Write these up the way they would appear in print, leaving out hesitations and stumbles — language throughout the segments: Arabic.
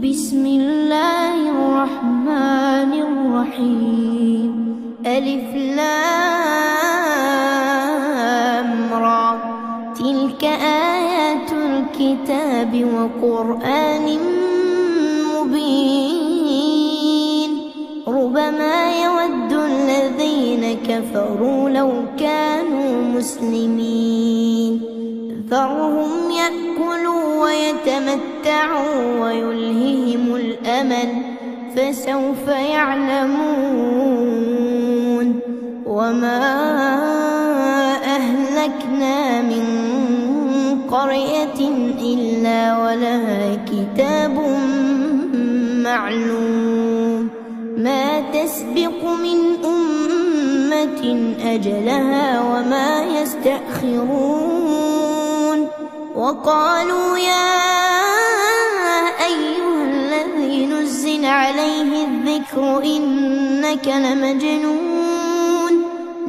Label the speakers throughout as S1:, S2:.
S1: بسم الله الرحمن الرحيم. ألف لام را، تلك آيات الكتاب وقرآن مبين. ربما يود الذين كفروا لو كانوا مسلمين. ذرهم يأكلوا ويتمتعوا ويلههم الأمل، فسوف يعلمون. وما أهلكنا من قرية إلا ولها كتاب معلوم، ما تسبق من أمة أجلها وما يستأخرون. وقالوا يا أيها الذي نزل عليه الذكر إنك لمجنون،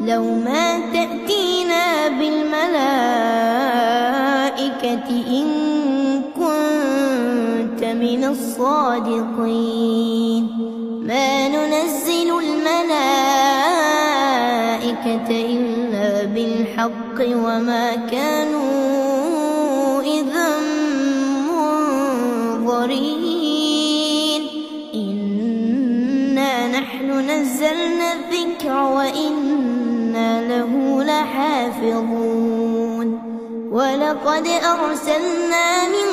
S1: لو ما تأتينا بالملائكة إن كنت من الصادقين. ما ننزل الملائكة إلا بالحق وما كانوا إذا منظرين. إنا نحن نزلنا الذكر وإنا له لحافظون. ولقد أرسلنا من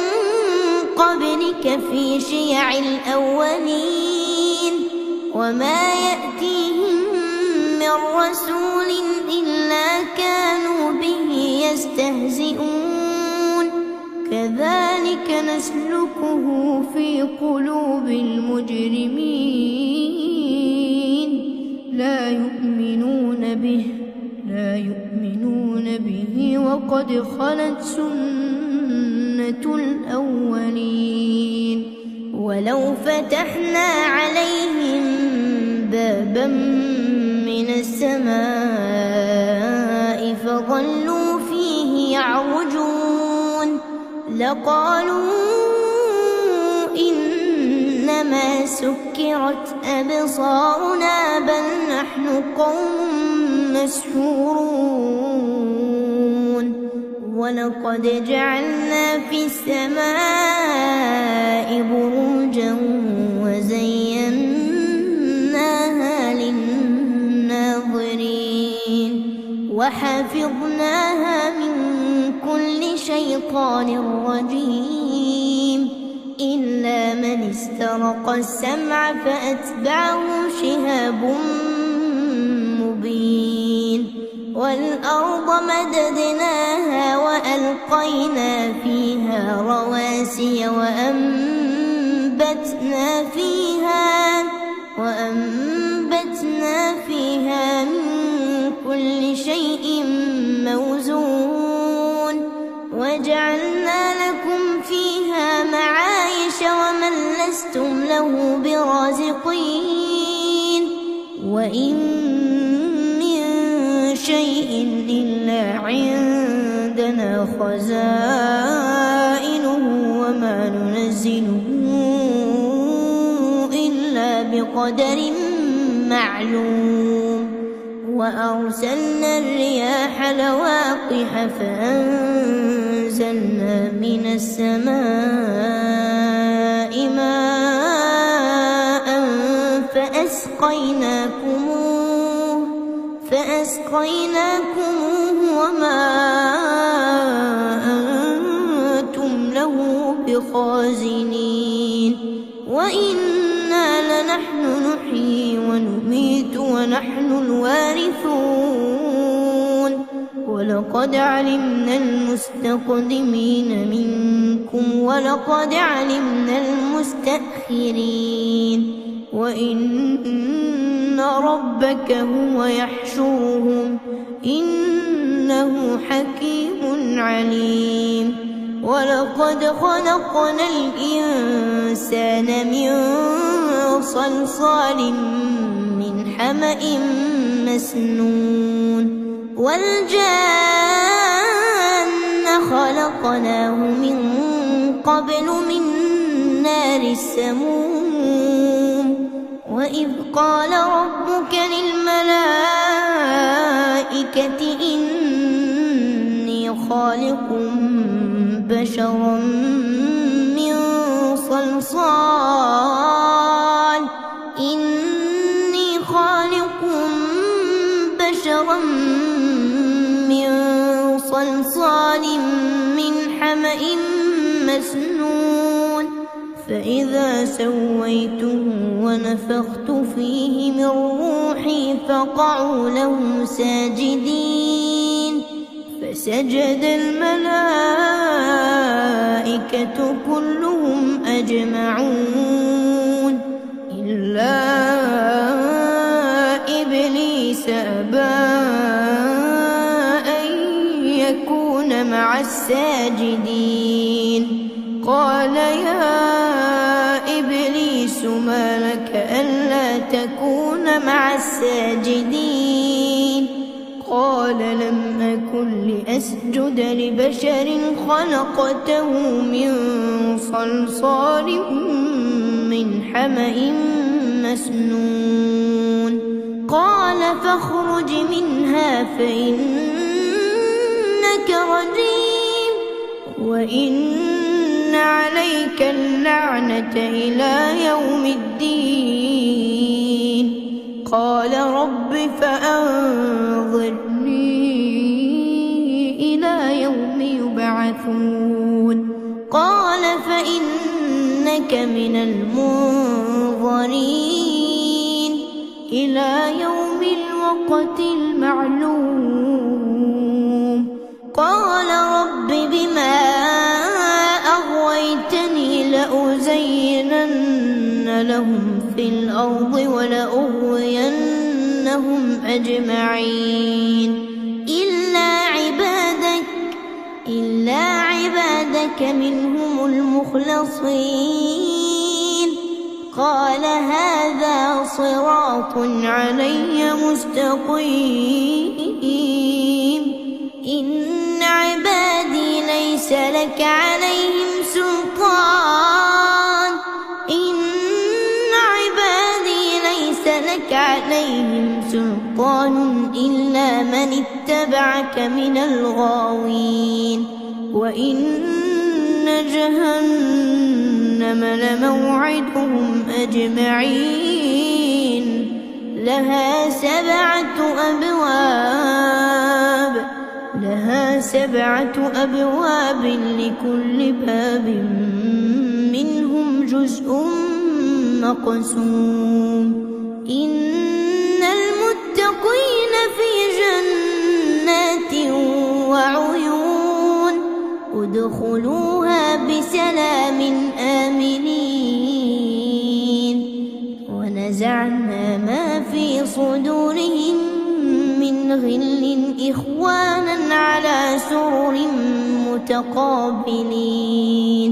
S1: قبلك في شيع الأولين، وما يأتيهم من رسول إلا كانوا به يستهزئون. كذلك نسلكه في قلوب المجرمين. لا يؤمنون به وقد خلت سنة الأولين. ولو فتحنا عليهم بابا من السماء فظلوا فيه يعرجون لقالوا إنما سكرت أبصارنا بل نحن قوم مسحورون. ولقد جعلنا في السماء بروجا وزيناها للناظرين وحفظناها من كل شيطان رجيم إلا من استرق السمع فأتبعه شهاب مبين. والأرض مددناها وألقينا فيها رواسي وأنبتنا فيها من كل شيء موزون. وجعلنا لكم فيها معايش ومن لستم له برازقين. وإن من شيء إلا عندنا خزائنه وما ننزله إلا بقدر معلوم. وأرسلنا الرياح لواقح فأنزلنا من السماء ماء فأسقيناكموه وما أنتم له بخازنين. وإنا لنحن نحيي ونميت ونحن الوارثون. ولقد علمنا المستقدمين منكم ولقد علمنا المستأخرين. وإن ربك هو يحشرهم إنه حكيم عليم. ولقد خلقنا الإنسان من صلصال من حمأ مسنون. والجان خلقناه من قبل من نار السموم وإذ قال ربك للملائكة إني خالق بشرا من صلصال من حمأ مسنون فإذا سويته ونفخت فيه من روحي فقعوا له ساجدين فسجد الملائكة كلهم أجمعون إلا إبليس أبى أن يكون مع الساجدين قال يا إبليس ما لك ألا تكون مع الساجدين قال لم أكن لأسجد لبشر خلقته من صلصال من حمأ مسنون قال فاخرج منها فإنك رجيم وإن عليك اللعنة إلى يوم الدين قال رب فأنظرني إلى يوم يبعثون قال فإنك من المنظرين إلى يوم الوقت المعلوم قال رب بما أغويتني لأزينن لهم في الأرض ولأغوينهم أجمعين إلا عبادك منهم المخلصين قال هذا صراط علي مستقيم إن عبادي ليس لك عليهم سلطان إلا من اتبعك من الغاوين وإن جهنم لموعدهم أجمعين لها سبعة أبواب لكل باب منهم جزء مقسوم إن المتقين في جنات وعيون ادخلوها بسلام آمنين ونزعنا ما في صدورهم من غل إخوانا على سرر متقابلين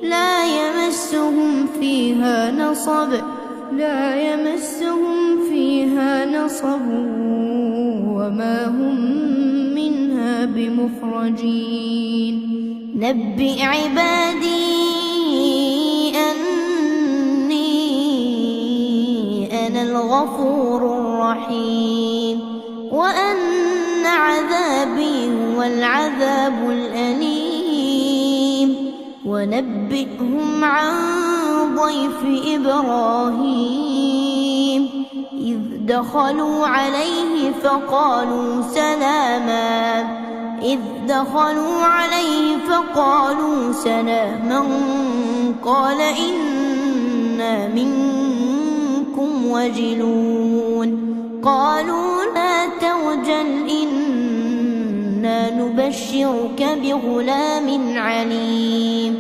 S1: لا يمسهم فيها نصب وما هم منها بمخرجين نبئ عبادي أني أنا الغفور الرحيم وأن عذابي هو العذاب الأليم ونبئهم عن ضيف إبراهيم إذ دخلوا عليه فقالوا سلاما قال إنا منكم وجلون قالوا لا توجل إنا نبشرك بغلام عليم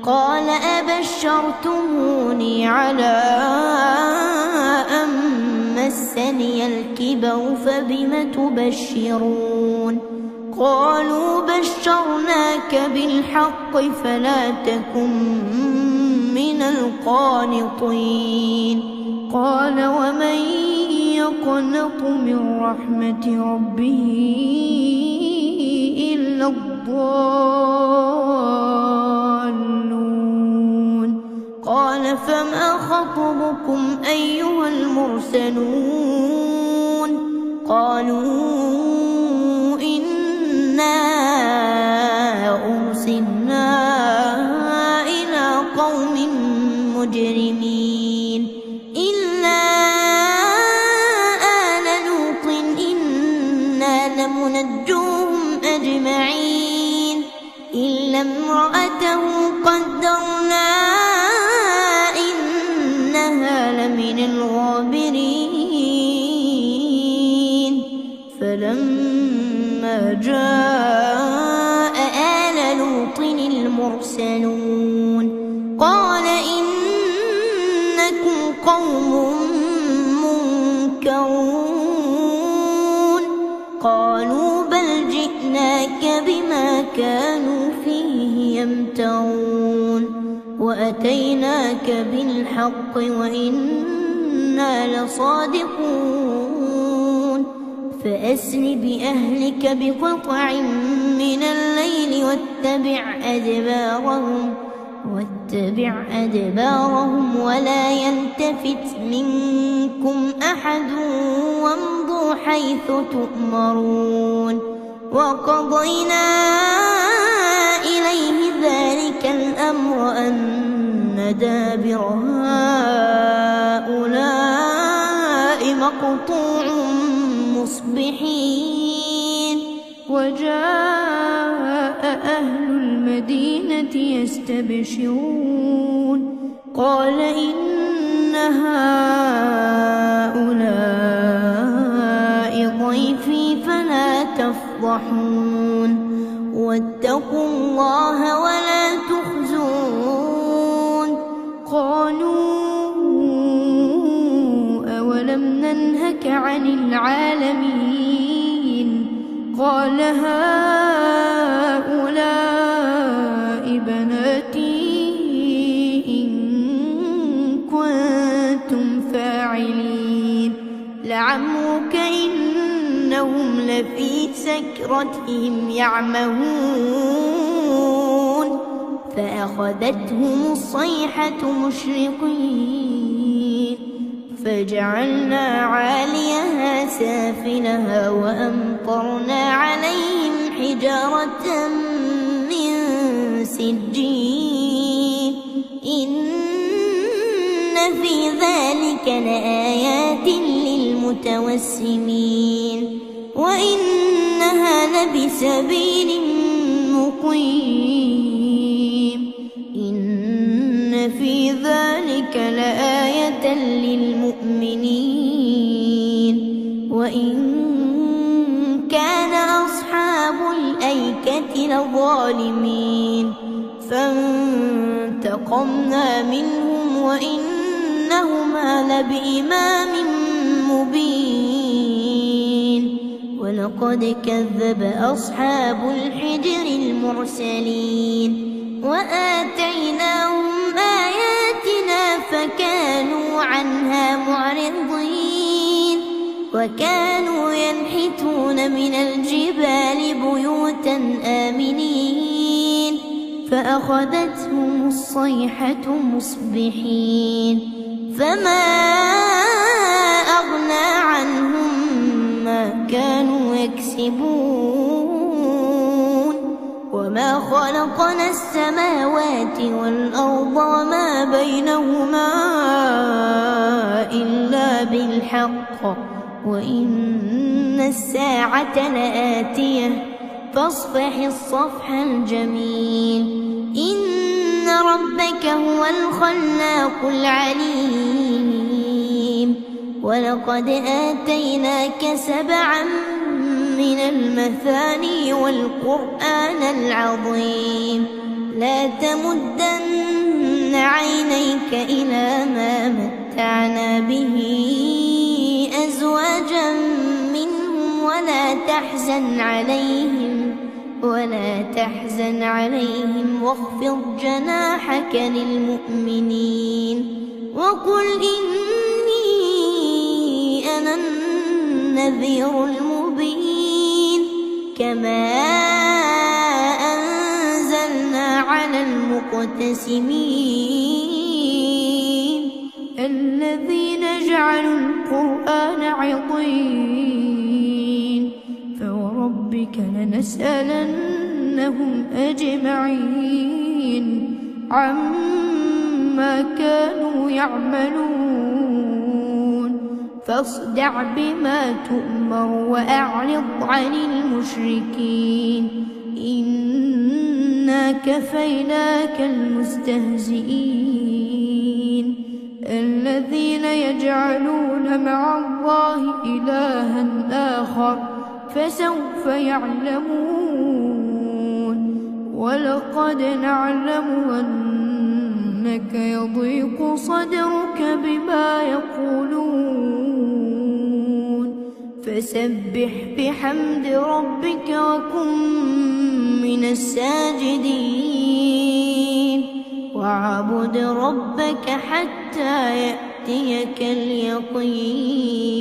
S1: قال أبشرتموني على أن مسني الكبر فبم تبشرون قالوا بشرناك بالحق فلا تكن من القانطين قال ومن يقنط من رحمة ربه إلا الضالون قال قال فما خطبكم أيها المرسلون قالوا إنا أرسلنا إلى قوم مجرمين إلا آل لوط إنا لمنجوهم أجمعين إلا امرأته قدرنا إنها لمن الغابرين فلما جاء آل لوط المرسلون قال إنكم قوم منكرون قالوا بل جئناك بما كانوا فيه يمترون وأتيناك بالحق وإنا لصادقون فأسر بأهلك بقطع من الليل واتبع أدبارهم ولا يلتفت منكم أحد وامضوا حيث تؤمرون وقضينا إليه ذلك الأمر أن دابر هؤلاء مقطوع مصبحين وجاء أهل المدينة يستبشرون قال إن هؤلاء ضيفي فلا تفضحون واتقوا الله ولا تخزون قالوا أولم ننهك عن العالمين قال هؤلاء بناتي إن كنتم فاعلين لعمرك إنهم لفي سكرتهم يعمهون فأخذتهم الصيحة مشرقين فجعلنا عاليها سافلها وأمطرنا عليهم حجارة من سجيل إن في ذلك لآيات للمتوسمين وإنها لبسبيل مقيم إن في ذلك لآية للمؤمنين وإن كان أصحاب الأيكة لظالمين فانتقمنا منهم وإنهما لبإمام مبين ولقد كذب أصحاب الحجر المرسلين وآتيناهم آياتنا فكانوا عنها معرضين وكانوا ينحتون من الجبال بيوتا آمنين فأخذتهم الصيحة مصبحين فما أغنى عنهم ما كانوا يكسبون وما خلقنا السماوات والأرض وما بينهما إلا بالحق وإن الساعة لآتية فاصفح الصفح الجميل إن ربك هو الخلاق العليم ولقد آتيناك 7 من المثاني والقرآن العظيم لا تمدن عينيك إلى ما متعنا به أزواجا منهم ولا تحزن عليهم واخفض جناحك للمؤمنين وقل إني أنا النذير المبين كما أنزلنا على المقتسمين جعلوا القرآن عضين فوربك لنسألنهم أجمعين عما كانوا يعملون فاصدع بما تؤمر وأعرض عن المشركين إنا كفيناك المستهزئين الذين يجعلون مع الله إلها آخر فسوف يعلمون ولقد نعلم أنك يضيق صدرك بما يقولون فسبح بحمد ربك وكن من الساجدين واعبد ربك حتى يأتيك اليقين.